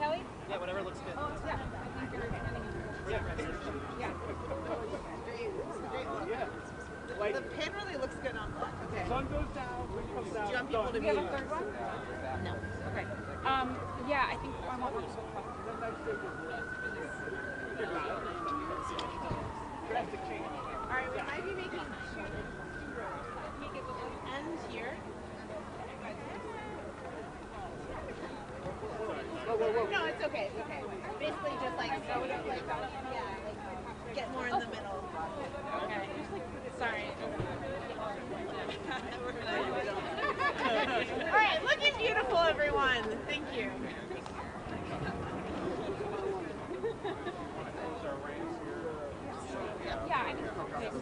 Kelly? Yeah, whatever looks good. Oh, yeah. I think you're yeah. Yeah. The pin really looks good on black. Okay. Sun goes down, wind comes out. Do you want people to Do be? you have a third one? No. Okay. Yeah, I think I want one. Drastic change. All right, we might be making two rows. Make it end here. No, it's okay. It's okay. Basically, just like get more in the middle. Okay. Sorry. All right, looking beautiful, everyone. Thank you. Yeah, I just hope they have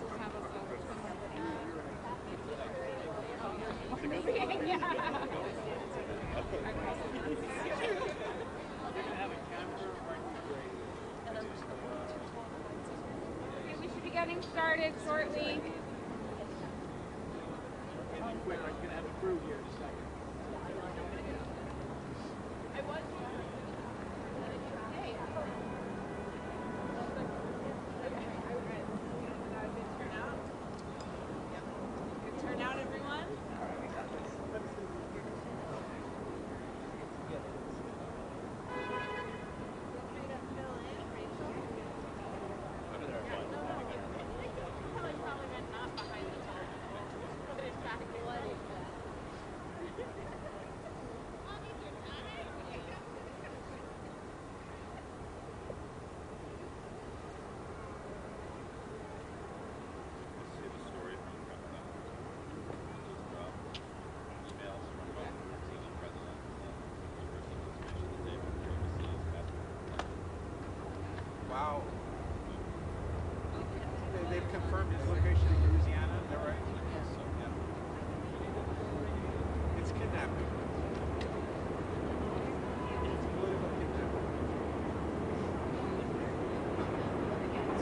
we should be getting started shortly. Quick, I'm going to have a crew here in a second. Wow. They've confirmed his location in Louisiana, is that right? Yes. It's kidnapping. It's political kidnapping.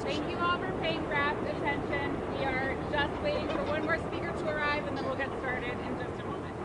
Thank you all for paying rapt attention. We are just waiting for one more speaker to arrive, and then we'll get started in just a moment.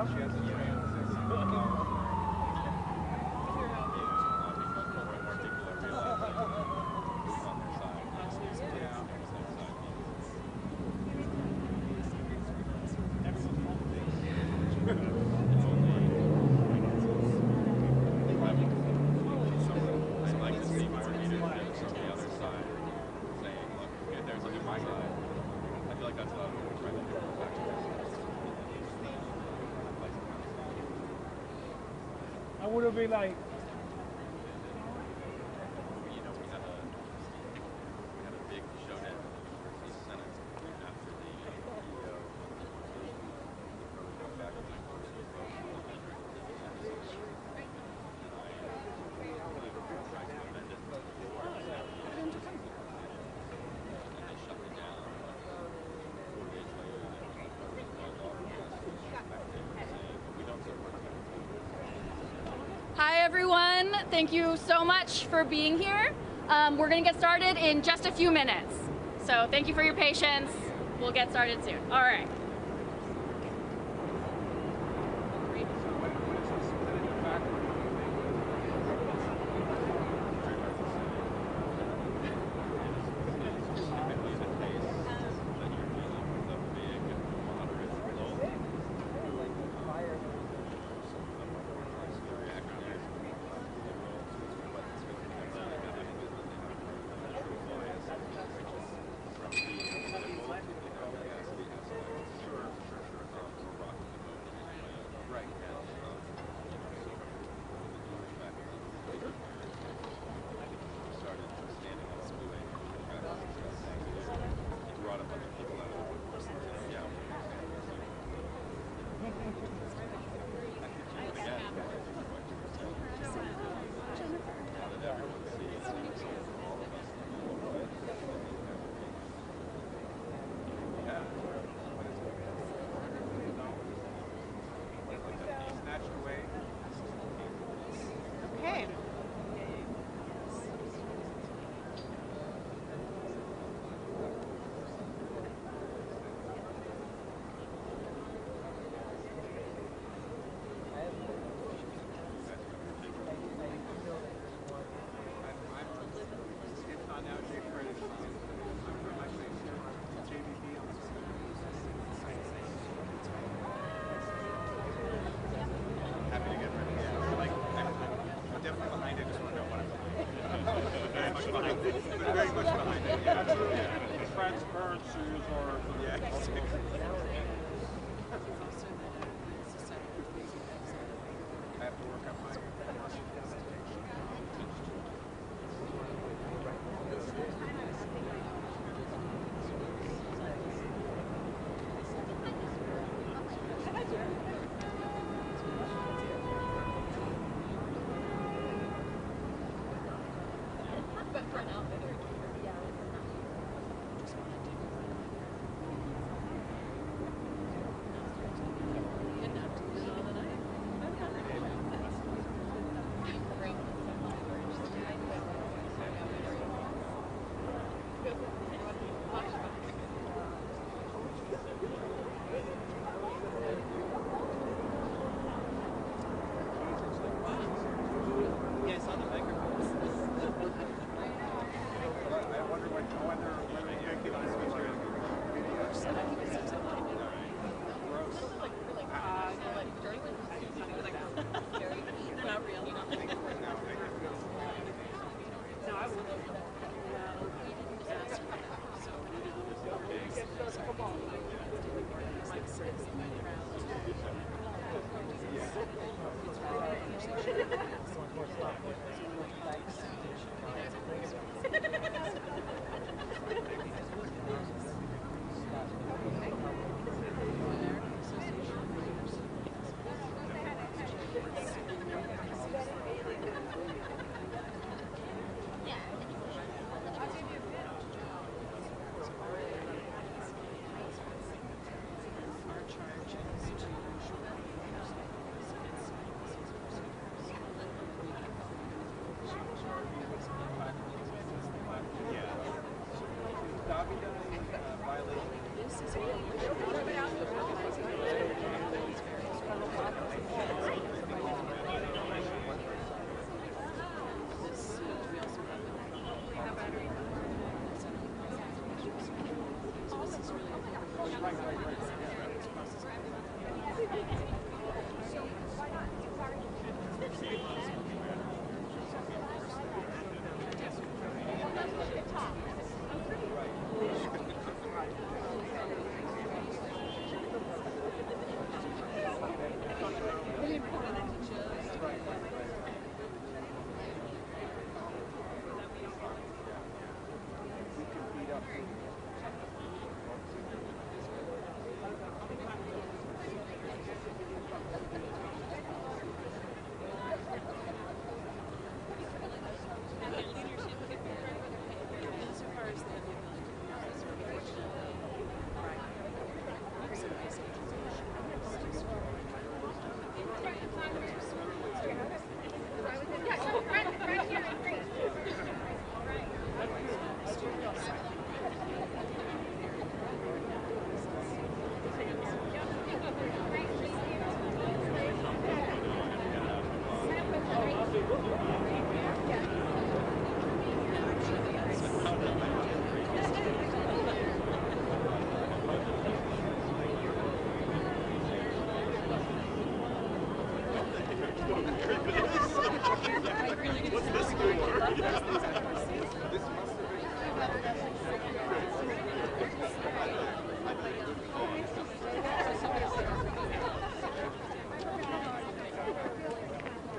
She has a I would have been like, Hi everyone, thank you so much for being here. We're going to get started in just a few minutes. So thank you for your patience. We'll get started soon. All right. Okay.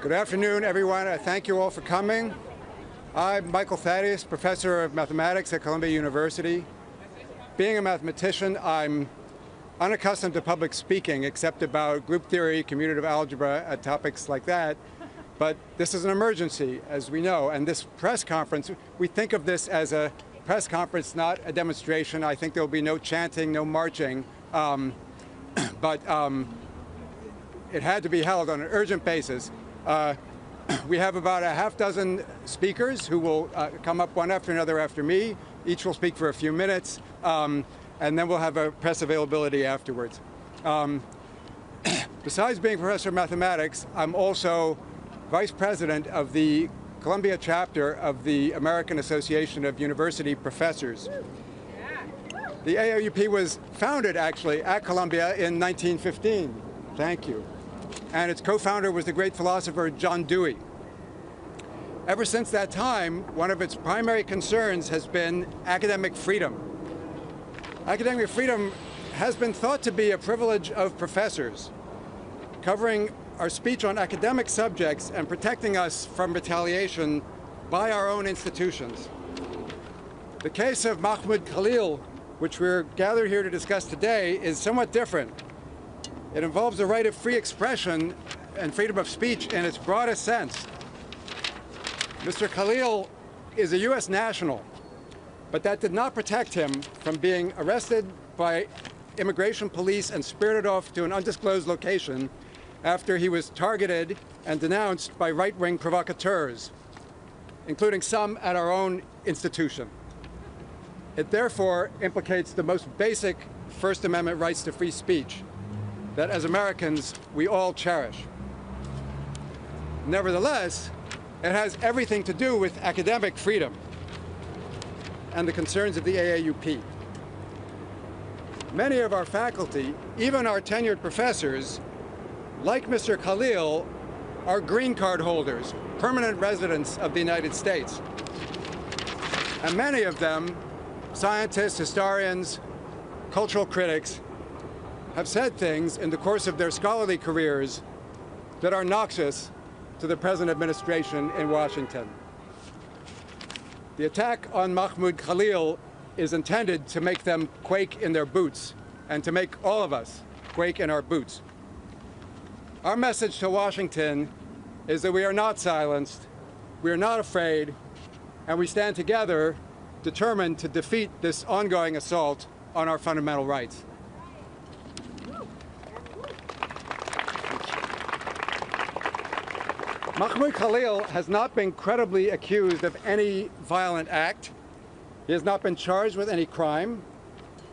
Good afternoon, everyone. Thank you all for coming. I'm Michael Thaddeus, professor of mathematics at Columbia University. Being a mathematician, I'm unaccustomed to public speaking, except about group theory, commutative algebra, topics like that. But this is an emergency, as we know, and this press conference, we think of this as a press conference, not a demonstration. I think there will be no chanting, no marching, but it had to be held on an urgent basis. We have about a half dozen speakers who will come up one after another after me. Each will speak for a few minutes, and then we'll have a press availability afterwards. Besides being professor of mathematics, I'm also vice president of the Columbia chapter of the American Association of University Professors. The AAUP was founded, actually, at Columbia in 1915. Thank you. And its co-founder was the great philosopher John Dewey. Ever since that time, one of its primary concerns has been academic freedom. Academic freedom has been thought to be a privilege of professors, covering our speech on academic subjects and protecting us from retaliation by our own institutions. The case of Mahmoud Khalil, which we're gathered here to discuss today, is somewhat different. It involves the right of free expression and freedom of speech in its broadest sense. Mr. Khalil is a U.S. national, but that did not protect him from being arrested by immigration police and spirited off to an undisclosed location after he was targeted and denounced by right-wing provocateurs, including some at our own institution. It therefore implicates the most basic First Amendment rights to free speech that as Americans we all cherish. Nevertheless, it has everything to do with academic freedom and the concerns of the AAUP. Many of our faculty, even our tenured professors, like Mr. Khalil, are green card holders, permanent residents of the United States. And many of them, scientists, historians, cultural critics, have said things in the course of their scholarly careers that are noxious to the present administration in Washington. The attack on Mahmoud Khalil is intended to make them quake in their boots and to make all of us quake in our boots. Our message to Washington is that we are not silenced, we are not afraid, and we stand together determined to defeat this ongoing assault on our fundamental rights. Mahmoud Khalil has not been credibly accused of any violent act. He has not been charged with any crime.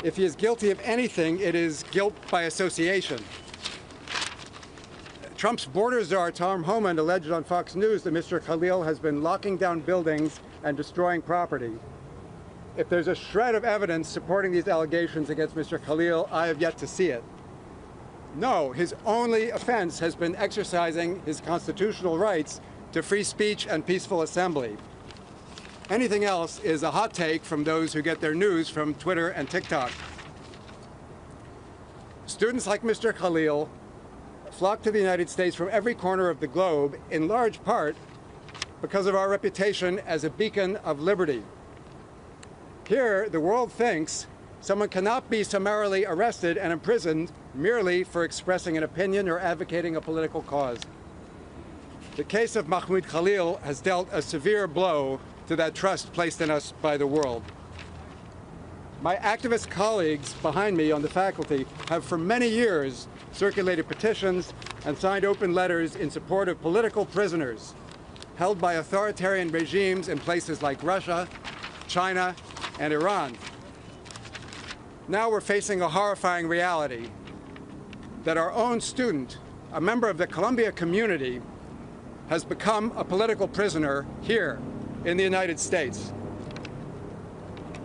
If he is guilty of anything, it is guilt by association. Trump's border czar, Tom Homan, alleged on Fox News that Mr. Khalil has been locking down buildings and destroying property. If there's a shred of evidence supporting these allegations against Mr. Khalil, I have yet to see it. No, his only offense has been exercising his constitutional rights to free speech and peaceful assembly. Anything else is a hot take from those who get their news from Twitter and TikTok. Students like Mr. Khalil flock to the United States from every corner of the globe, in large part because of our reputation as a beacon of liberty. Here, the world thinks someone cannot be summarily arrested and imprisoned merely for expressing an opinion or advocating a political cause. The case of Mahmoud Khalil has dealt a severe blow to that trust placed in us by the world. My activist colleagues behind me on the faculty have for many years circulated petitions and signed open letters in support of political prisoners held by authoritarian regimes in places like Russia, China, and Iran. Now we're facing a horrifying reality that our own student, a member of the Columbia community, has become a political prisoner here in the United States.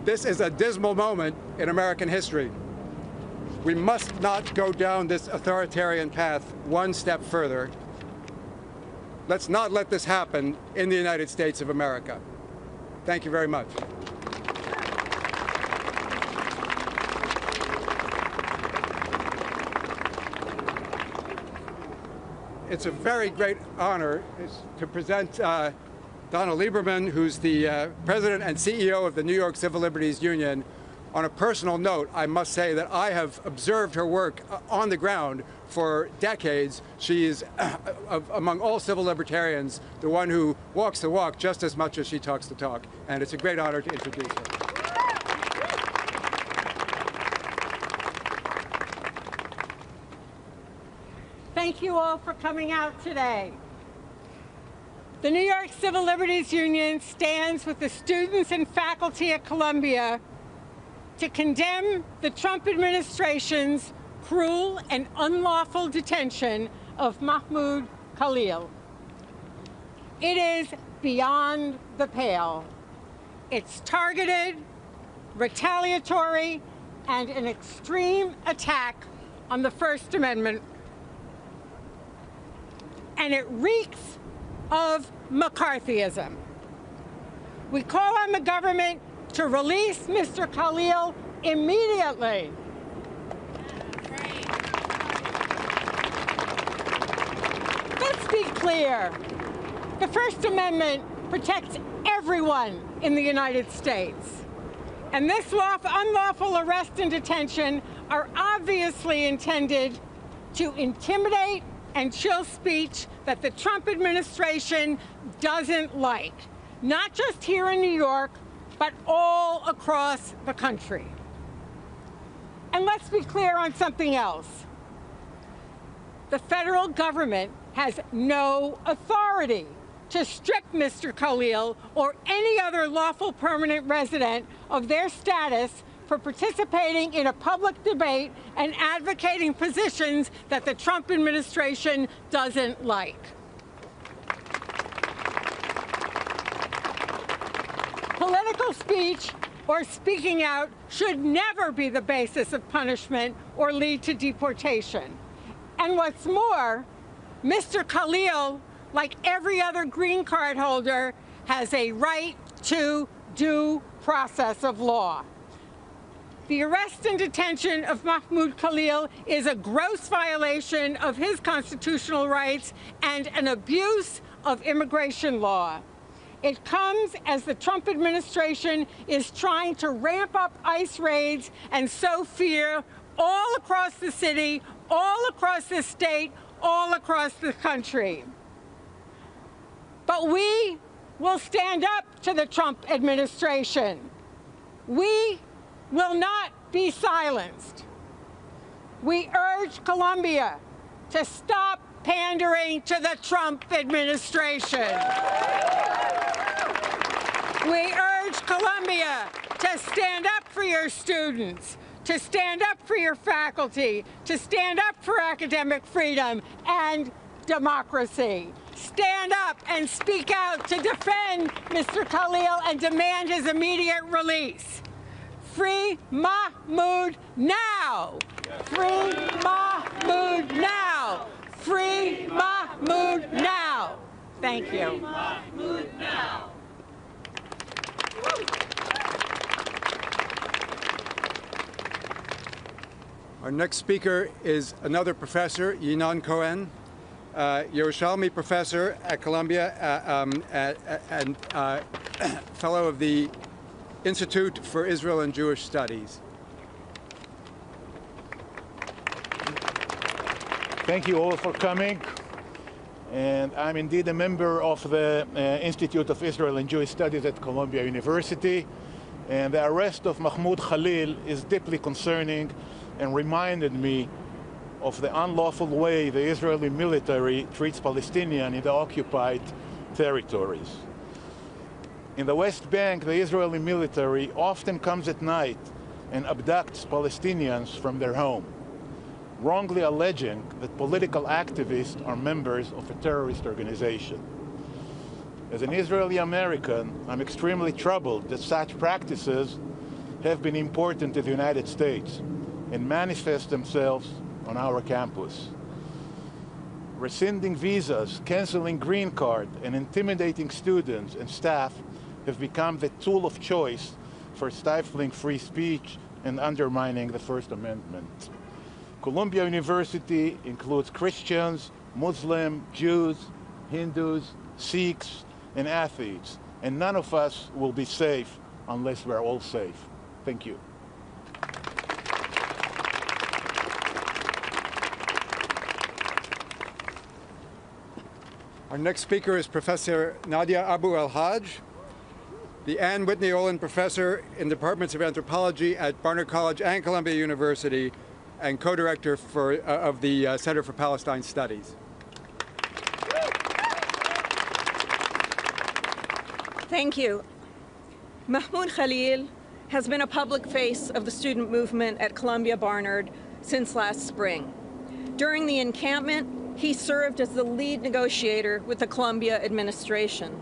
This is a dismal moment in American history. We must not go down this authoritarian path one step further. Let's not let this happen in the United States of America. Thank you very much. it's a very great honor to present Donna Lieberman, who's the president and CEO of the New York Civil Liberties Union. On a personal note, I must say that I have observed her work on the ground for decades. She is, among all civil libertarians, the one who walks the walk just as much as she talks the talk. And it's a great honor to introduce her. Thank you all for coming out today. The New York Civil Liberties Union stands with the students and faculty at Columbia to condemn the Trump administration's cruel and unlawful detention of Mahmoud Khalil. It is beyond the pale. It's targeted, retaliatory, and an extreme attack on the First Amendment. And it reeks of McCarthyism. We call on the government to release Mr. Khalil immediately. Let's be clear. The First Amendment protects everyone in the United States. And this unlawful arrest and detention are obviously intended to intimidate and chill speech that the Trump administration doesn't like, not just here in New York, but all across the country. And let's be clear on something else. The federal government has no authority to strip Mr. Khalil or any other lawful permanent resident of their status for participating in a public debate and advocating positions that the Trump administration doesn't like. Political speech or speaking out should never be the basis of punishment or lead to deportation. And what's more, Mr. Khalil, like every other green card holder, has a right to due process of law. The arrest and detention of Mahmoud Khalil is a gross violation of his constitutional rights and an abuse of immigration law. It comes as the Trump administration is trying to ramp up ICE raids and sow fear all across the city, all across the state, all across the country. But we will stand up to the Trump administration. We will not be silenced. We urge Columbia to stop pandering to the Trump administration. We urge Columbia to stand up for your students, to stand up for your faculty, to stand up for academic freedom and democracy. Stand up and speak out to defend Mr. Khalil and demand his immediate release. Free Mahmoud now! Free Mahmoud now! Free Mahmoud now! Thank you. Free Mahmoud now! Our next speaker is another professor, Yinan Cohen, Yerushalmi professor at Columbia and fellow of the Institute for Israel and Jewish Studies. Thank you all for coming. And I'm indeed a member of the Institute of Israel and Jewish Studies at Columbia University. And the arrest of Mahmoud Khalil is deeply concerning and reminded me of the unlawful way the Israeli military treats Palestinians in the occupied territories. In the West Bank, the Israeli military often comes at night and abducts Palestinians from their home, wrongly alleging that political activists are members of a terrorist organization. As an Israeli American, I'm extremely troubled that such practices have been imported to the United States and manifest themselves on our campus. Rescinding visas, canceling green card, and intimidating students and staff have become the tool of choice for stifling free speech and undermining the First Amendment. Columbia University includes Christians, Muslim, Jews, Hindus, Sikhs, and athletes. And none of us will be safe unless we're all safe. Thank you. Our next speaker is Professor Nadia Abu El-Haj, the Ann Whitney Olin Professor in the Departments of Anthropology at Barnard College and Columbia University, and co-director of the Center for Palestine Studies. Thank you. Mahmoud Khalil has been a public face of the student movement at Columbia Barnard since last spring. During the encampment, he served as the lead negotiator with the Columbia administration.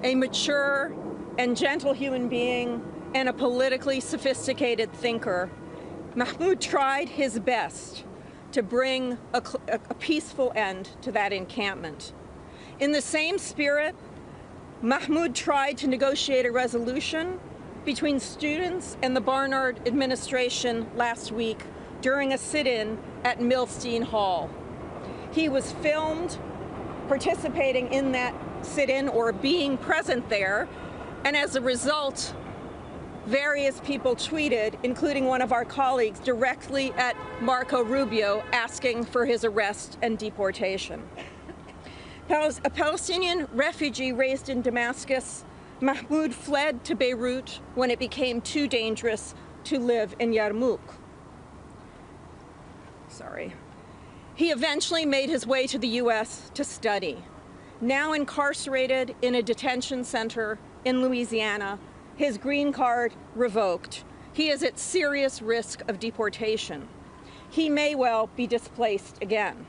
A mature and gentle human being and a politically sophisticated thinker, Mahmoud tried his best to bring a peaceful end to that encampment. In the same spirit, Mahmoud tried to negotiate a resolution between students and the Barnard administration last week during a sit-in at Milstein Hall. He was filmed participating in that sit-in or being present there, and as a result, various people tweeted, including one of our colleagues, directly at Marco Rubio asking for his arrest and deportation. A Palestinian refugee raised in Damascus, Mahmoud fled to Beirut when it became too dangerous to live in Yarmouk. He eventually made his way to the US to study. Now incarcerated in a detention center in Louisiana, his green card revoked. He is at serious risk of deportation. He may well be displaced again.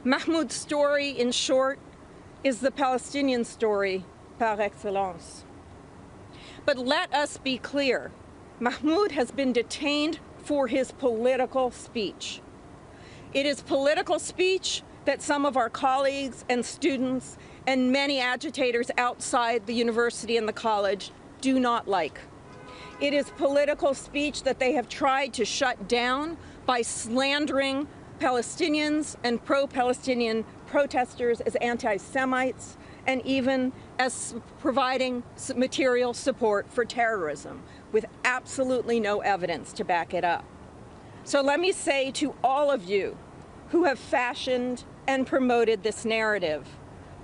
Mahmoud's story, in short, is the Palestinian story par excellence. But let us be clear, Mahmoud has been detained for his political speech. It is political speech that some of our colleagues and students and many agitators outside the university and the college do not like. It is political speech that they have tried to shut down by slandering Palestinians and pro-Palestinian protesters as anti-Semites, and even as providing material support for terrorism, with absolutely no evidence to back it up. So let me say to all of you who have fashioned and promoted this narrative,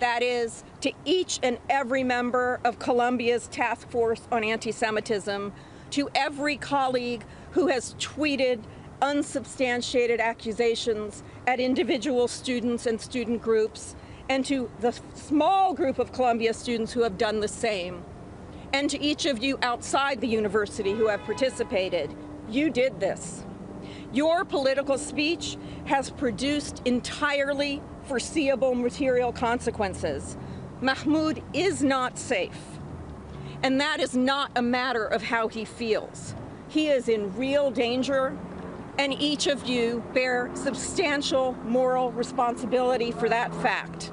that is, to each and every member of Columbia's Task Force on Anti-Semitism, to every colleague who has tweeted unsubstantiated accusations at individual students and student groups, and to the small group of Columbia students who have done the same, and to each of you outside the university who have participated, you did this. Your political speech has produced entirely foreseeable material consequences. Mahmoud is not safe, and that is not a matter of how he feels. He is in real danger, and each of you bear substantial moral responsibility for that fact.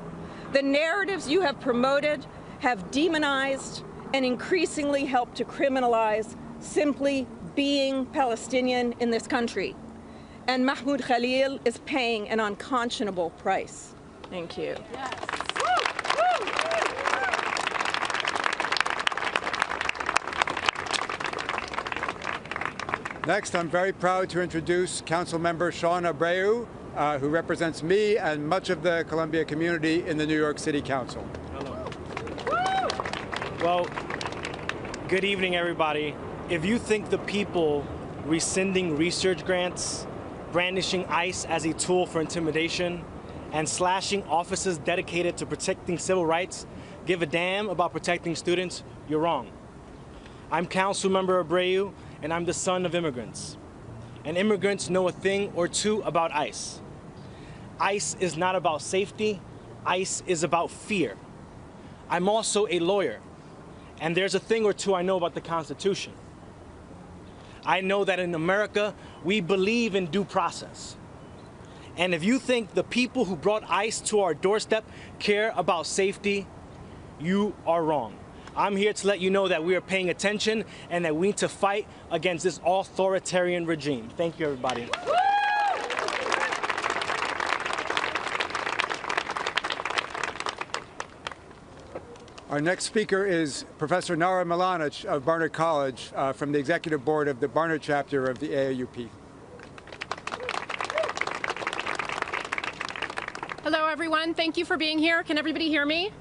The narratives you have promoted have demonized and increasingly helped to criminalize simply being Palestinian in this country. And Mahmoud Khalil is paying an unconscionable price. Thank you. Yes. Next, I'm very proud to introduce Council Member Sean Abreu, who represents me and much of the Columbia community in the New York City Council. Hello. Well, good evening, everybody. If you think the people rescinding research grants, brandishing ICE as a tool for intimidation, and slashing offices dedicated to protecting civil rights give a damn about protecting students, you're wrong. I'm Council Member Abreu, and I'm the son of immigrants. And immigrants know a thing or two about ICE. ICE is not about safety, ICE is about fear. I'm also a lawyer, and there's a thing or two I know about the Constitution. I know that in America, we believe in due process. And if you think the people who brought ICE to our doorstep care about safety, you are wrong. I'm here to let you know that we are paying attention and that we need to fight against this authoritarian regime. Thank you, everybody. Our next speaker is Professor Nara Milanic of Barnard College from the Executive Board of the Barnard chapter of the AAUP. Hello, everyone. Thank you for being here. Can everybody hear me?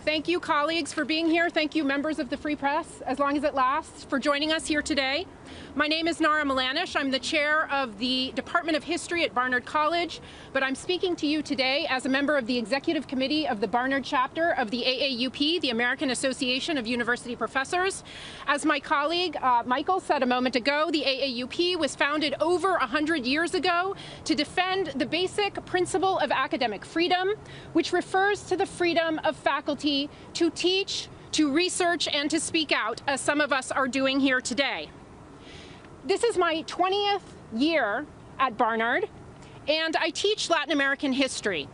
Thank you, colleagues, for being here. Thank you, members of the Free Press, as long as it lasts, for joining us here today. My name is Nara Milanic. I'm the chair of the Department of History at Barnard College, but I'm speaking to you today as a member of the Executive Committee of the Barnard chapter of the AAUP, the American Association of University Professors. As my colleague Michael said a moment ago, the AAUP was founded over 100 years ago to defend the basic principle of academic freedom, which refers to the freedom of faculty to teach, to research, and to speak out, as some of us are doing here today. This is my 20th year at Barnard, and I teach Latin American history.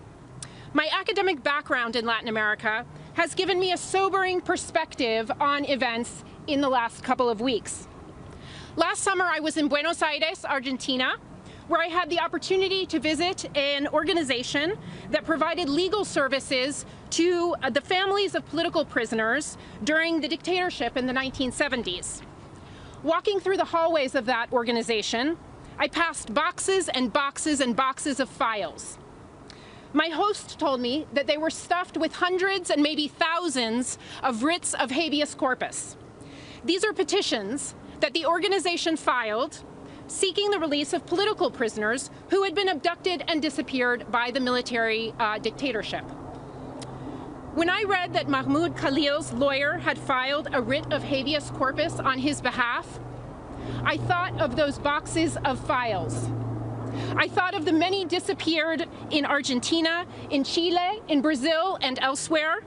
My academic background in Latin America has given me a sobering perspective on events in the last couple of weeks. Last summer, I was in Buenos Aires, Argentina, where I had the opportunity to visit an organization that provided legal services to the families of political prisoners during the dictatorship in the 1970s. Walking through the hallways of that organization, I passed boxes and boxes and boxes of files. My host told me that they were stuffed with hundreds and maybe thousands of writs of habeas corpus. These are petitions that the organization filed seeking the release of political prisoners who had been abducted and disappeared by the military dictatorship. When I read that Mahmoud Khalil's lawyer had filed a writ of habeas corpus on his behalf, I thought of those boxes of files. I thought of the many disappeared in Argentina, in Chile, in Brazil, and elsewhere.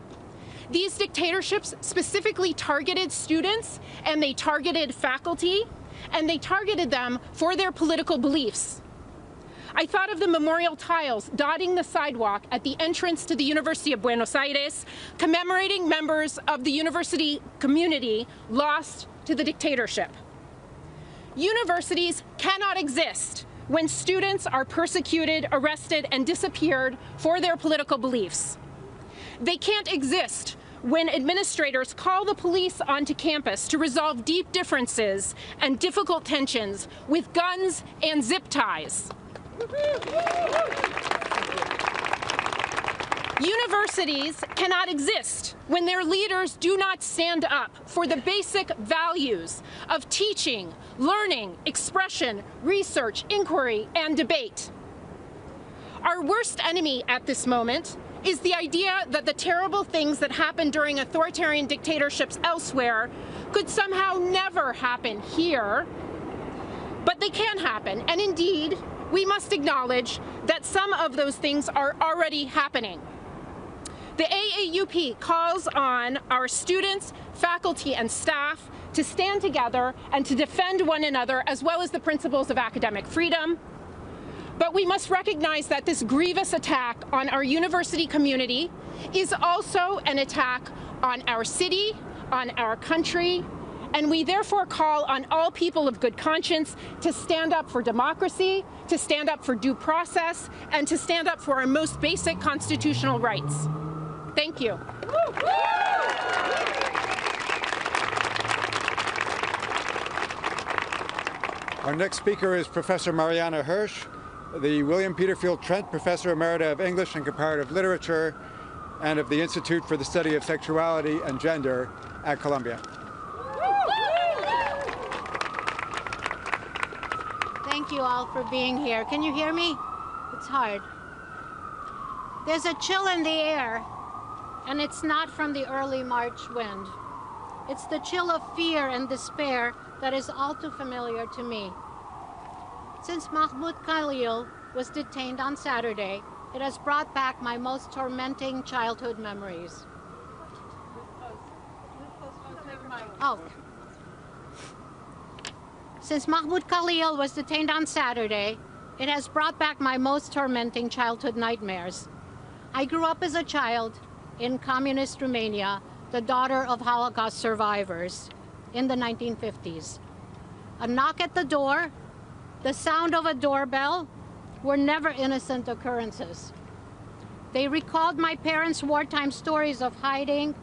These dictatorships specifically targeted students, and they targeted faculty, and they targeted them for their political beliefs. I thought of the memorial tiles dotting the sidewalk at the entrance to the University of Buenos Aires, commemorating members of the university community lost to the dictatorship. Universities cannot exist when students are persecuted, arrested, and disappeared for their political beliefs. They can't exist when administrators call the police onto campus to resolve deep differences and difficult tensions with guns and zip ties. Universities cannot exist when their leaders do not stand up for the basic values of teaching, learning, expression, research, inquiry, and debate. Our worst enemy at this moment is the idea that the terrible things that happen during authoritarian dictatorships elsewhere could somehow never happen here, but they can happen, and indeed, we must acknowledge that some of those things are already happening. The AAUP calls on our students, faculty, and staff to stand together and to defend one another, as well as the principles of academic freedom. But we must recognize that this grievous attack on our university community is also an attack on our city, on our country, and we therefore call on all people of good conscience to stand up for democracy, to stand up for due process, and to stand up for our most basic constitutional rights. Thank you. Our next speaker is Professor Mariana Hirsch, the William Peterfield Trent Professor Emerita of English and Comparative Literature and of the Institute for the Study of Sexuality and Gender at Columbia. Thank you all for being here. Can you hear me? It's hard. There's a chill in the air, and it's not from the early March wind. It's the chill of fear and despair that is all too familiar to me. Since Mahmoud Khalil was detained on Saturday, it has brought back my most tormenting childhood memories. Oh. Since Mahmoud Khalil was detained on Saturday, it has brought back my most tormenting childhood nightmares. I grew up as a child in communist Romania, the daughter of Holocaust survivors, in the 1950s. A knock at the door, the sound of a doorbell were never innocent occurrences. They recalled my parents' wartime stories of hiding,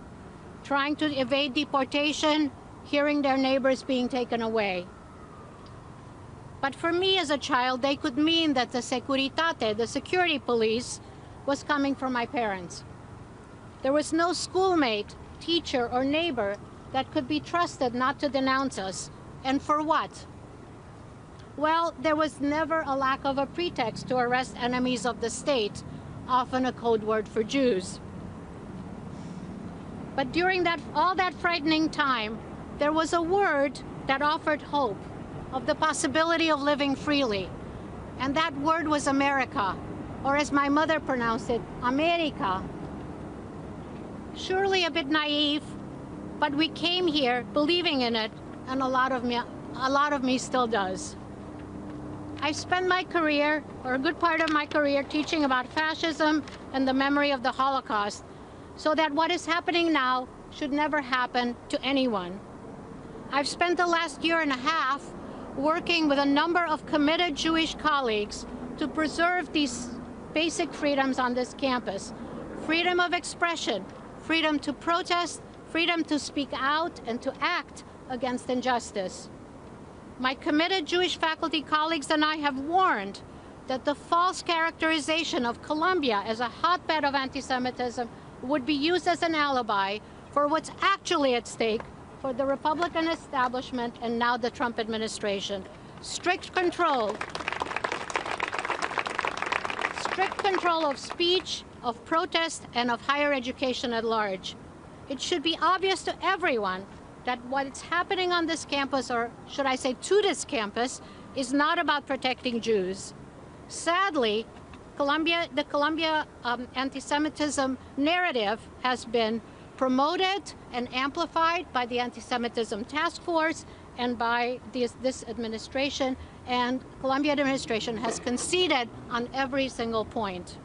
trying to evade deportation, hearing their neighbors being taken away. But for me as a child, they could mean that the Securitate, the security police, was coming for my parents. There was no schoolmate, teacher, or neighbor that could be trusted not to denounce us. And for what? Well, there was never a lack of a pretext to arrest enemies of the state, often a code word for Jews. But during all that frightening time, there was a word that offered hope of the possibility of living freely. And that word was America, or as my mother pronounced it, America. Surely a bit naive, but we came here believing in it, and a lot of me still does. I've spent my career, or a good part of my career, teaching about fascism and the memory of the Holocaust, so that what is happening now should never happen to anyone. I've spent the last year and a half working with a number of committed Jewish colleagues to preserve these basic freedoms on this campus. Freedom of expression, freedom to protest, freedom to speak out and to act against injustice. My committed Jewish faculty colleagues and I have warned that the false characterization of Columbia as a hotbed of anti-Semitism would be used as an alibi for what's actually at stake for the Republican establishment and now the Trump administration. Strict control of speech, of protest, and of higher education at large. It should be obvious to everyone that what's happening on this campus, or should I say to this campus, is not about protecting Jews. Sadly, the Columbia anti-Semitism narrative has been promoted and amplified by the Anti-Semitism Task Force and by this administration, and Columbia administration has conceded on every single point.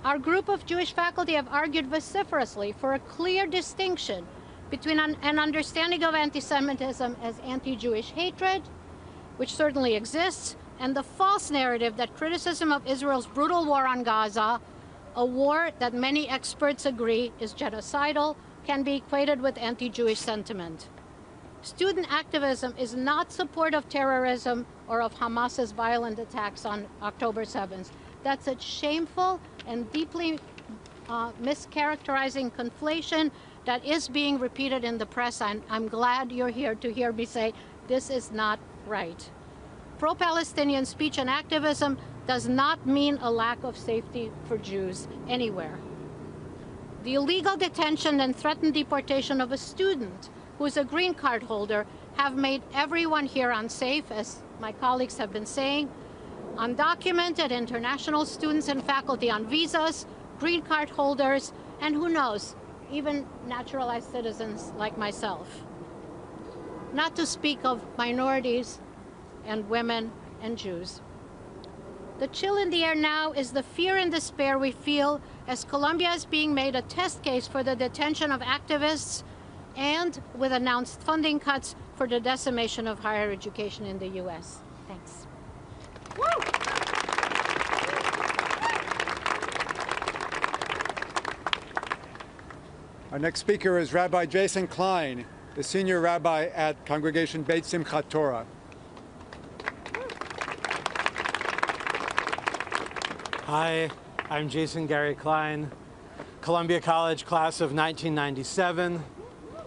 Our group of Jewish faculty have argued vociferously for a clear distinction between an understanding of anti-Semitism as anti-Jewish hatred, which certainly exists, and the false narrative that criticism of Israel's brutal war on Gaza, a war that many experts agree is genocidal, can be equated with anti-Jewish sentiment. Student activism is not support of terrorism or of Hamas's violent attacks on October 7th. That's a shameful and deeply mischaracterizing conflation that is being repeated in the press. I'm glad you're here to hear me say this is not right. Pro-Palestinian speech and activism does not mean a lack of safety for Jews anywhere. The illegal detention and threatened deportation of a student who is a green card holder have made everyone here unsafe, as my colleagues have been saying. Undocumented international students and faculty on visas, green card holders, and who knows, even naturalized citizens like myself. Not to speak of minorities and women and Jews. The chill in the air now is the fear and despair we feel as Columbia is being made a test case for the detention of activists and with announced funding cuts for the decimation of higher education in the U.S. Thanks. Our next speaker is Rabbi Jason Klein, the senior rabbi at Congregation Beit Simchat Torah. Hi, I'm Jason Gary Klein, Columbia College class of 1997,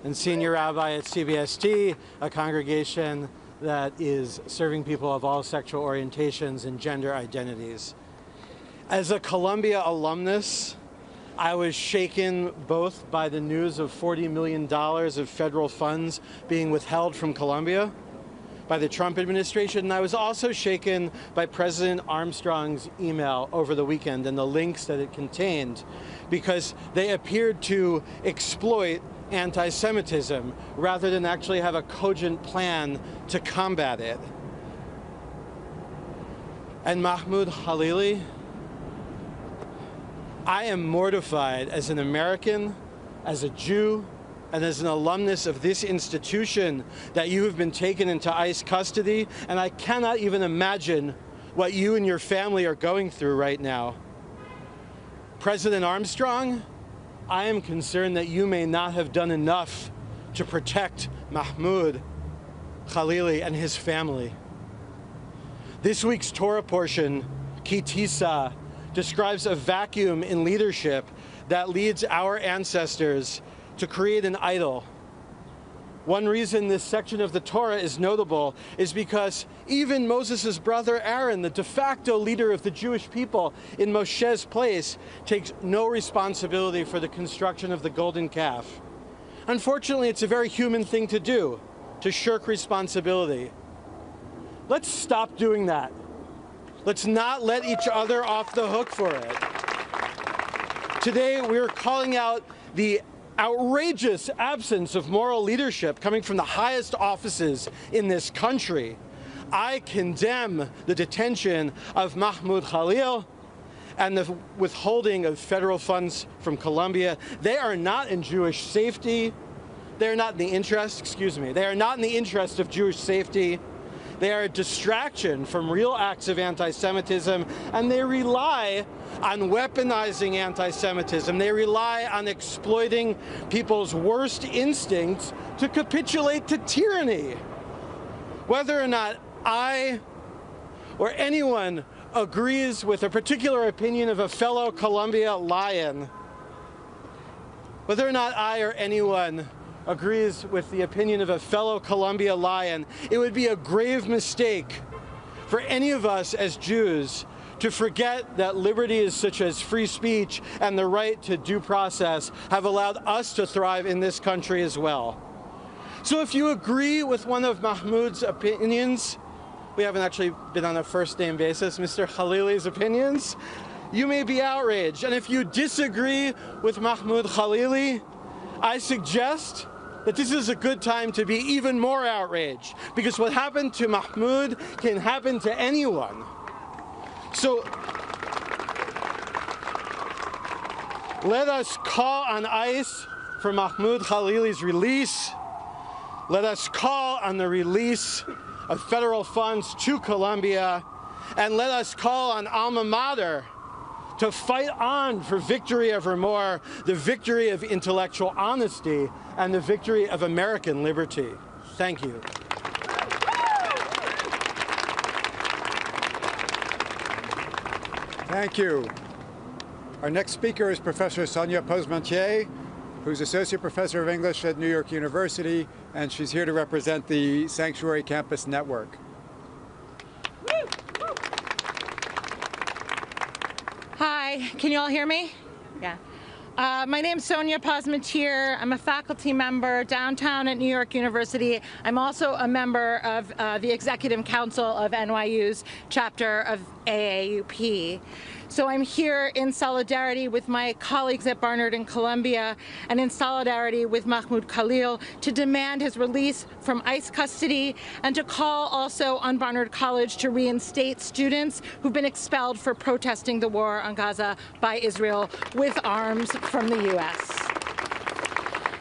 and senior rabbi at CBST, a congregation that is serving people of all sexual orientations and gender identities. As a Columbia alumnus, I was shaken both by the news of $40 million of federal funds being withheld from Columbia by the Trump administration, and I was also shaken by President Armstrong's email over the weekend and the links that it contained, because they appeared to exploit anti-Semitism rather than actually have a cogent plan to combat it. And Mahmoud Khalil, I am mortified as an American, as a Jew, and as an alumnus of this institution that you have been taken into ICE custody, and I cannot even imagine what you and your family are going through right now. President Armstrong, I am concerned that you may not have done enough to protect Mahmoud Khalil and his family. This week's Torah portion, Ki Tisa, describes a vacuum in leadership that leads our ancestors to create an idol. One reason this section of the Torah is notable is because even Moses' brother Aaron, the de facto leader of the Jewish people in Moshe's place, takes no responsibility for the construction of the golden calf. Unfortunately, it's a very human thing to do, to shirk responsibility. Let's stop doing that. Let's not let each other off the hook for it. Today, we're calling out the outrageous absence of moral leadership coming from the highest offices in this country. I condemn the detention of Mahmoud Khalil and the withholding of federal funds from Colombia. They are not in Jewish safety. They are not in the interest, they are not in the interest of Jewish safety. They are a distraction from real acts of anti-Semitism, and they rely on weaponizing anti-Semitism. They rely on exploiting people's worst instincts to capitulate to tyranny. Whether or not I or anyone agrees with a particular opinion of a fellow Columbia lion, whether or not I or anyone agrees with the opinion of a fellow Columbia lion, it would be a grave mistake for any of us as Jews to forget that liberties such as free speech and the right to due process have allowed us to thrive in this country as well. So if you agree with one of Mahmoud's opinions, we haven't actually been on a first-name basis, Mr. Khalil's opinions, you may be outraged. And if you disagree with Mahmoud Khalil, I suggest that this is a good time to be even more outraged, because what happened to Mahmoud can happen to anyone. So let us call on ICE for Mahmoud Khalil's release. Let us call on the release of federal funds to Colombia, and let us call on Alma Mater to fight on for victory evermore, the victory of intellectual honesty and the victory of American liberty. Thank you. Thank you. Our next speaker is Professor Sonia Posmentier, who's Associate Professor of English at New York University, and she's here to represent the Sanctuary Campus Network. Hi, can you all hear me? Yeah. My name's Sonia Posmentier. I'm a faculty member downtown at New York University. I'm also a member of the Executive Council of NYU's chapter of AAUP. So I'm here in solidarity with my colleagues at Barnard and Columbia, and in solidarity with Mahmoud Khalil to demand his release from ICE custody, and to call also on Barnard College to reinstate students who've been expelled for protesting the war on Gaza by Israel with arms from the U.S.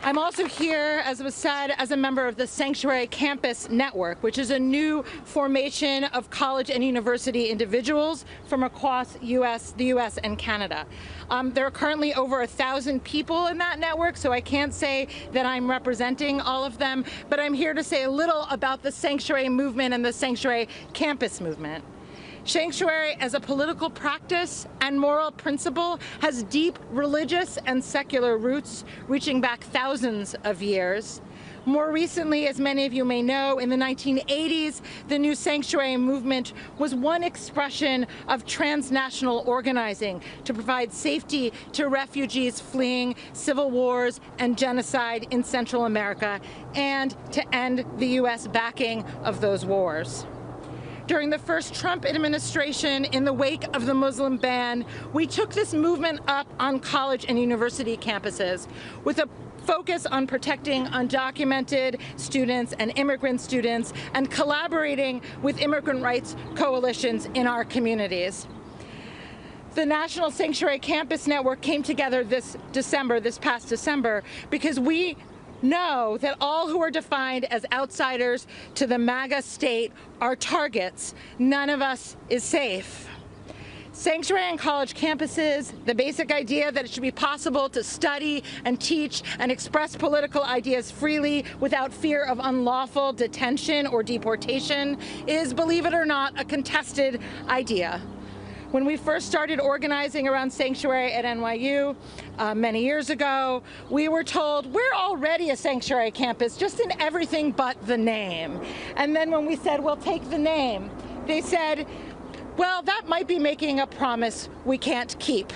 I'm also here, as was said, as a member of the Sanctuary Campus Network, which is a new formation of college and university individuals from across the U.S. and Canada. There are currently over 1,000 people in that network, so I can't say that I'm representing all of them, but I'm here to say a little about the Sanctuary movement and the Sanctuary Campus movement. Sanctuary as a political practice and moral principle has deep religious and secular roots reaching back thousands of years. More recently, as many of you may know, in the 1980s, the new Sanctuary movement was one expression of transnational organizing to provide safety to refugees fleeing civil wars and genocide in Central America, and to end the U.S. backing of those wars. During the first Trump administration, in the wake of the Muslim ban, we took this movement up on college and university campuses with a focus on protecting undocumented students and immigrant students and collaborating with immigrant rights coalitions in our communities. The National Sanctuary Campus Network came together this past December, because we know that all who are defined as outsiders to the MAGA state are targets. None of us is safe. Sanctuary on college campuses, the basic idea that it should be possible to study and teach and express political ideas freely without fear of unlawful detention or deportation is, believe it or not, a contested idea. When we first started organizing around Sanctuary at NYU many years ago, we were told we're already a Sanctuary campus, just in everything but the name. And then when we said, well, take the name, they said, well, that might be making a promise we can't keep,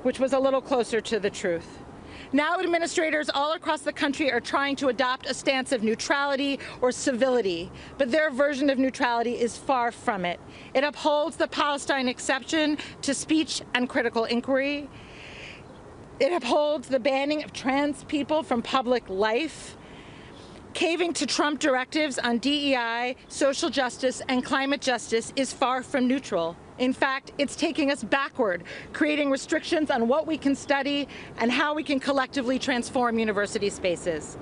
which was a little closer to the truth. Now administrators all across the country are trying to adopt a stance of neutrality or civility, but their version of neutrality is far from it. It upholds the Palestine exception to speech and critical inquiry. It upholds the banning of trans people from public life. Caving to Trump directives on DEI, social justice, and climate justice is far from neutral. In fact, it's taking us backward, creating restrictions on what we can study and how we can collectively transform university spaces.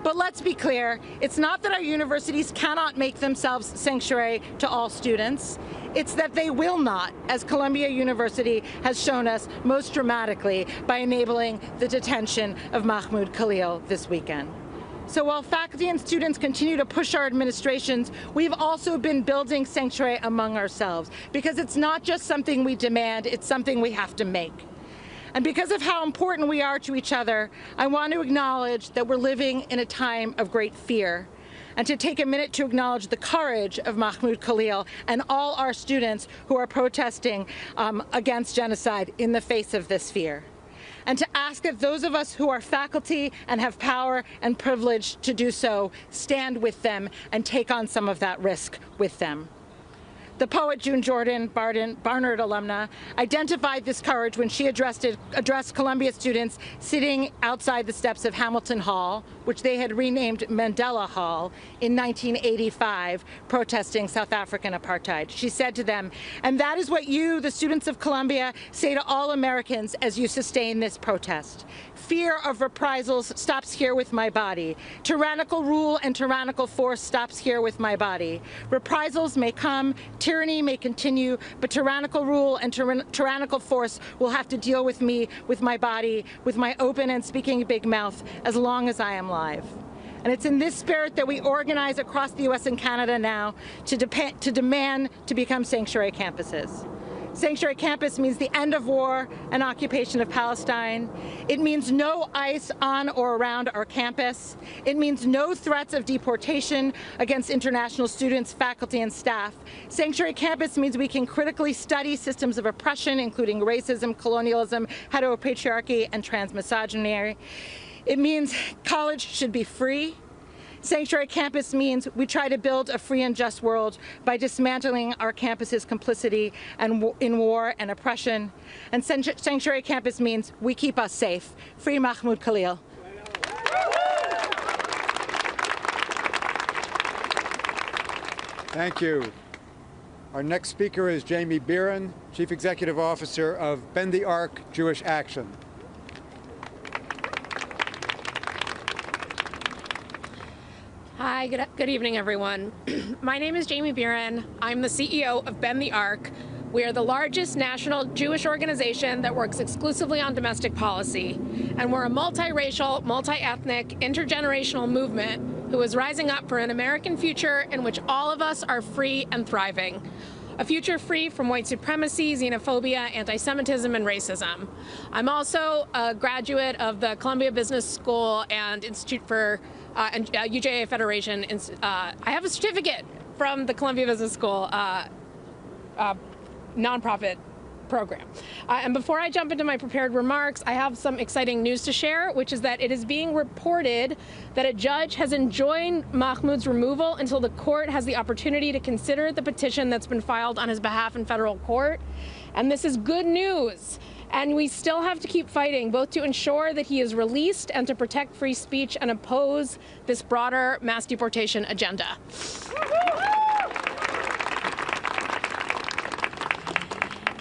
But let's be clear, it's not that our universities cannot make themselves sanctuary to all students. It's that they will not, as Columbia University has shown us most dramatically by enabling the detention of Mahmoud Khalil this weekend. So while faculty and students continue to push our administrations, we've also been building sanctuary among ourselves, because it's not just something we demand, it's something we have to make. And because of how important we are to each other, I want to acknowledge that we're living in a time of great fear, and to take a minute to acknowledge the courage of Mahmoud Khalil and all our students who are protesting against genocide in the face of this fear. And to ask that those of us who are faculty and have power and privilege to do so stand with them and take on some of that risk with them. The poet June Jordan, Barnard alumna, identified this courage when she addressed Columbia students sitting outside the steps of Hamilton Hall, which they had renamed Mandela Hall, in 1985, protesting South African apartheid. She said to them, "And that is what you, the students of Columbia, say to all Americans as you sustain this protest. Fear of reprisals stops here with my body. Tyrannical rule and tyrannical force stops here with my body. Reprisals may come, tyranny may continue, but tyrannical rule and tyrannical force will have to deal with me, with my body, with my open and speaking big mouth, as long as I am alive." And it's in this spirit that we organize across the US and Canada now to demand to become sanctuary campuses. Sanctuary campus means the end of war and occupation of Palestine. It means no ICE on or around our campus. It means no threats of deportation against international students, faculty, and staff. Sanctuary campus means we can critically study systems of oppression, including racism, colonialism, heteropatriarchy, and transmisogyny. It means college should be free. Sanctuary campus means we try to build a free and just world by dismantling our campus's complicity in war and oppression. And sanctuary campus means we keep us safe. Free Mahmoud Khalil. Thank you. Our next speaker is Jamie Beeren, Chief Executive Officer of Bend the Arc Jewish Action. Hi, good evening, everyone. My name is Jamie Beeren. I'm the CEO of Bend the Arc. We are the largest national Jewish organization that works exclusively on domestic policy. And we're a multiracial, multi-ethnic, intergenerational movement who is rising up for an American future in which all of us are free and thriving. A future free from white supremacy, xenophobia, anti-Semitism, and racism. I'm also a graduate of the Columbia Business School and Institute for UJA Federation. I have a certificate from the Columbia Business School nonprofit program. And before I jump into my prepared remarks, I have some exciting news to share, which is that it is being reported that a judge has enjoined Mahmoud's removal until the court has the opportunity to consider the petition that's been filed on his behalf in federal court. And this is good news. And we still have to keep fighting, both to ensure that he is released and to protect free speech and oppose this broader mass deportation agenda.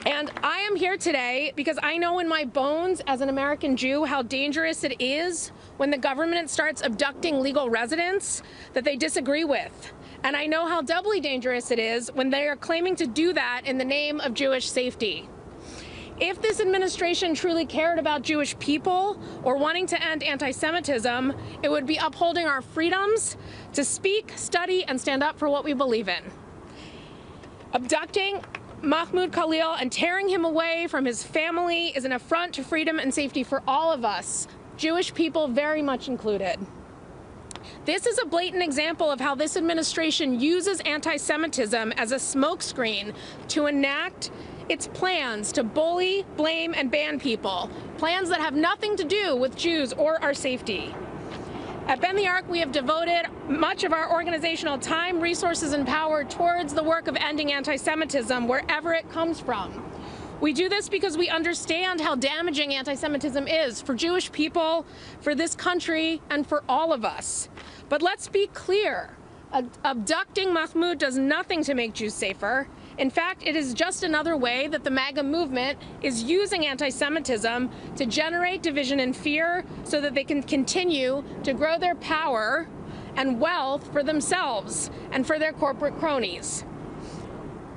And I am here today because I know in my bones as an American Jew how dangerous it is when the government starts abducting legal residents that they disagree with. And I know how doubly dangerous it is when they are claiming to do that in the name of Jewish safety. If this administration truly cared about Jewish people or wanting to end anti-Semitism, it would be upholding our freedoms to speak, study, and stand up for what we believe in. Abducting Mahmoud Khalil and tearing him away from his family is an affront to freedom and safety for all of us, Jewish people very much included. This is a blatant example of how this administration uses anti-Semitism as a smokescreen to enact its plans to bully, blame, and ban people, plans that have nothing to do with Jews or our safety. At Bend the Arc, we have devoted much of our organizational time, resources, and power towards the work of ending anti-Semitism wherever it comes from. We do this because we understand how damaging anti-Semitism is for Jewish people, for this country, and for all of us. But let's be clear, abducting Mahmoud does nothing to make Jews safer. In fact, it is just another way that the MAGA movement is using anti-Semitism to generate division and fear so that they can continue to grow their power and wealth for themselves and for their corporate cronies.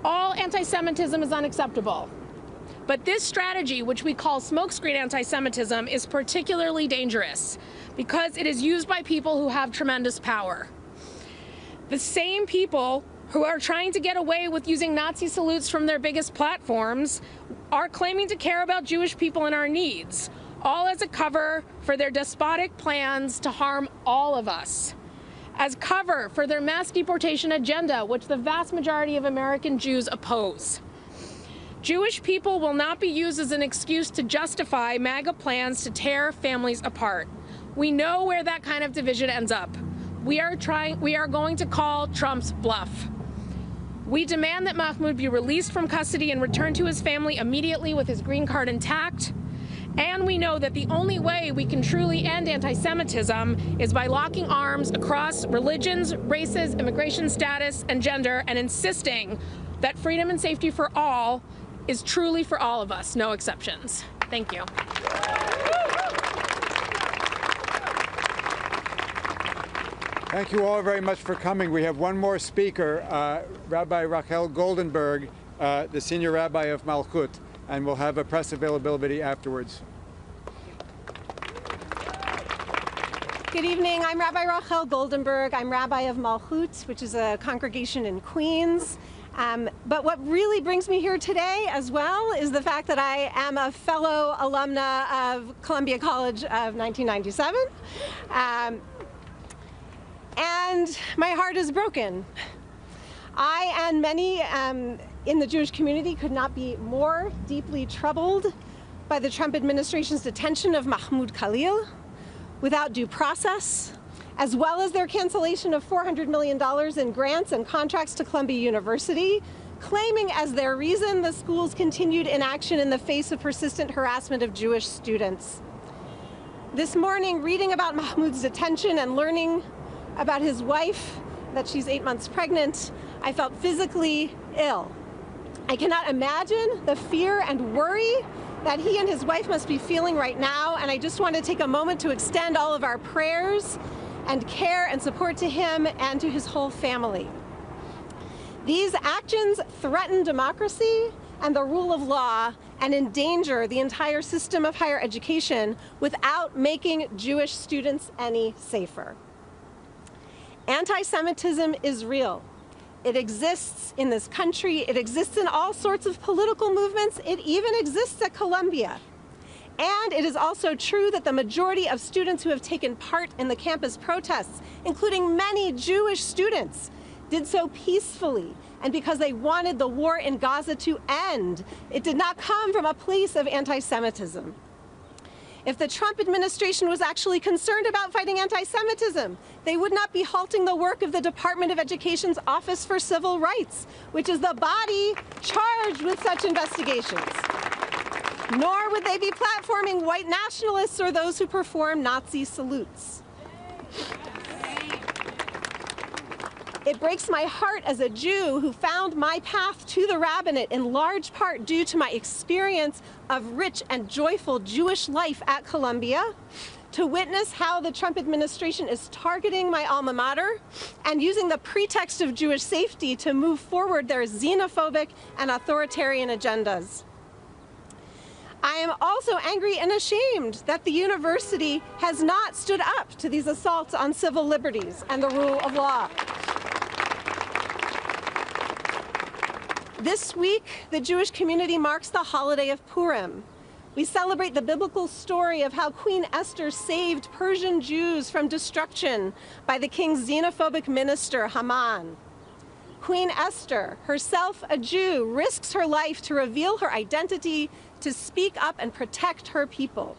All anti-Semitism is unacceptable. But this strategy, which we call smokescreen anti-Semitism, is particularly dangerous because it is used by people who have tremendous power. The same people who are trying to get away with using Nazi salutes from their biggest platforms are claiming to care about Jewish people and our needs, all as a cover for their despotic plans to harm all of us, as cover for their mass deportation agenda, which the vast majority of American Jews oppose. Jewish people will not be used as an excuse to justify MAGA plans to tear families apart. We know where that kind of division ends up. We are going to call Trump's bluff. We demand that Mahmoud be released from custody and returned to his family immediately with his green card intact. And we know that the only way we can truly end anti-Semitism is by locking arms across religions, races, immigration status, and gender, and insisting that freedom and safety for all is truly for all of us, no exceptions. Thank you. Thank you all very much for coming. We have one more speaker, Rabbi Rachel Goldenberg, the senior rabbi of Malchut, and we'll have a press availability afterwards. Good evening. I'm Rabbi Rachel Goldenberg. I'm rabbi of Malchut, which is a congregation in Queens. But what really brings me here today as well is the fact that I am a fellow alumna of Columbia College of 1997. And my heart is broken. I and many in the Jewish community could not be more deeply troubled by the Trump administration's detention of Mahmoud Khalil without due process, as well as their cancellation of $400 million in grants and contracts to Columbia University, claiming as their reason the school's continued inaction in the face of persistent harassment of Jewish students. This morning, reading about Mahmoud's detention and learning about his wife, that she's 8 months pregnant, I felt physically ill. I cannot imagine the fear and worry that he and his wife must be feeling right now, and I just want to take a moment to extend all of our prayers and care and support to him and to his whole family. These actions threaten democracy and the rule of law and endanger the entire system of higher education without making Jewish students any safer. Anti-Semitism is real. It exists in this country. It exists in all sorts of political movements. It even exists at Columbia. And it is also true that the majority of students who have taken part in the campus protests, including many Jewish students, did so peacefully and because they wanted the war in Gaza to end. It did not come from a place of anti-Semitism. If the Trump administration was actually concerned about fighting anti-Semitism, they would not be halting the work of the Department of Education's Office for Civil Rights, which is the body charged with such investigations. Nor would they be platforming white nationalists or those who perform Nazi salutes. It breaks my heart as a Jew who found my path to the rabbinate in large part due to my experience of rich and joyful Jewish life at Columbia, to witness how the Trump administration is targeting my alma mater and using the pretext of Jewish safety to move forward their xenophobic and authoritarian agendas. I am also angry and ashamed that the university has not stood up to these assaults on civil liberties and the rule of law. This week, the Jewish community marks the holiday of Purim. We celebrate the biblical story of how Queen Esther saved Persian Jews from destruction by the king's xenophobic minister, Haman. Queen Esther, herself a Jew, risks her life to reveal her identity, to speak up and protect her people.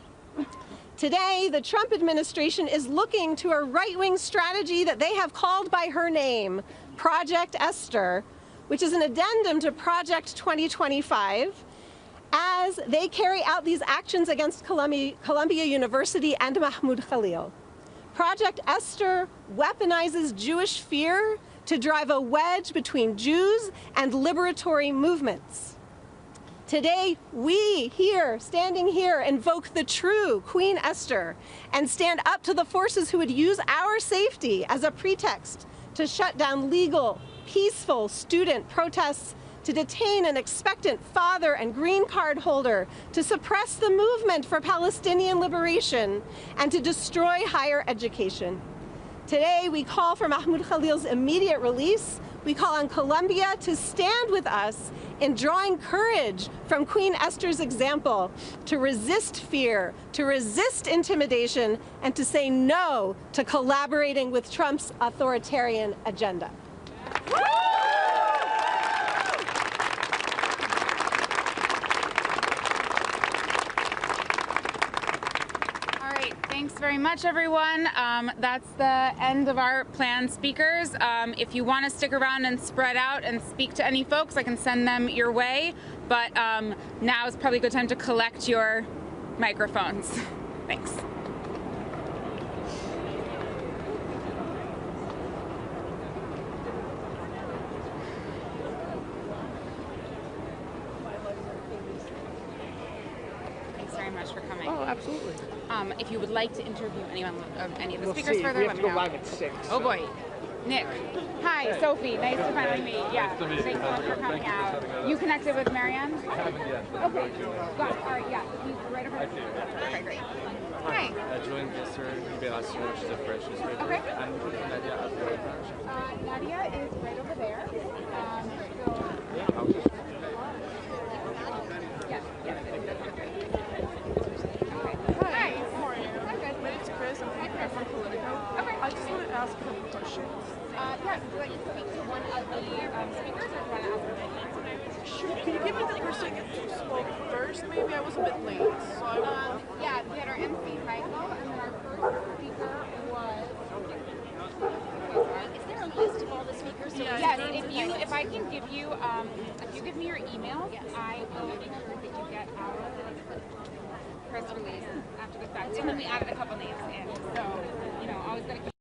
Today, the Trump administration is looking to a right-wing strategy that they have called by her name, Project Esther, which is an addendum to Project 2025, as they carry out these actions against Columbia University and Mahmoud Khalil. Project Esther weaponizes Jewish fear to drive a wedge between Jews and liberatory movements. Today, we here, standing here, invoke the true Queen Esther and stand up to the forces who would use our safety as a pretext to shut down legal, peaceful student protests, to detain an expectant father and green card holder, to suppress the movement for Palestinian liberation, and to destroy higher education. Today, we call for Mahmoud Khalil's immediate release. We call on Columbia to stand with us in drawing courage from Queen Esther's example, to resist fear, to resist intimidation, and to say no to collaborating with Trump's authoritarian agenda. Thanks very much, everyone. That's the end of our planned speakers. If you want to stick around and spread out and speak to any folks, I can send them your way. But now is probably a good time to collect your microphones. Thanks. Thanks very much for coming. Oh, absolutely. If you would like to interview anyone of any of the speakers further, let me know. We have to go live at 6. Oh boy. Nick. Hi, Sophie. Nice to finally meet. Yeah. Nice to meet you. Thanks so much for coming out. You connected with Marianne? I haven't yet. Okay. Got it. All right, yeah. He's right over there. Okay, great. Hi. I joined Esther last year, which is a freshman student. Okay. And Nadia at the branch. Nadia is right over there. I just want to ask a couple questions. Yes, would you like to speak to one of the speakers, or do you want to ask them? Sure. Can you give me the person who spoke first? Maybe I was a bit late. So yeah, we had our MC, Michael, and then our first speaker was... Is there a list of all the speakers? So yes, if I can give you, if you give me your email, I will make sure that you get our press release after the fact. And then we added a couple names in, so, always got to keep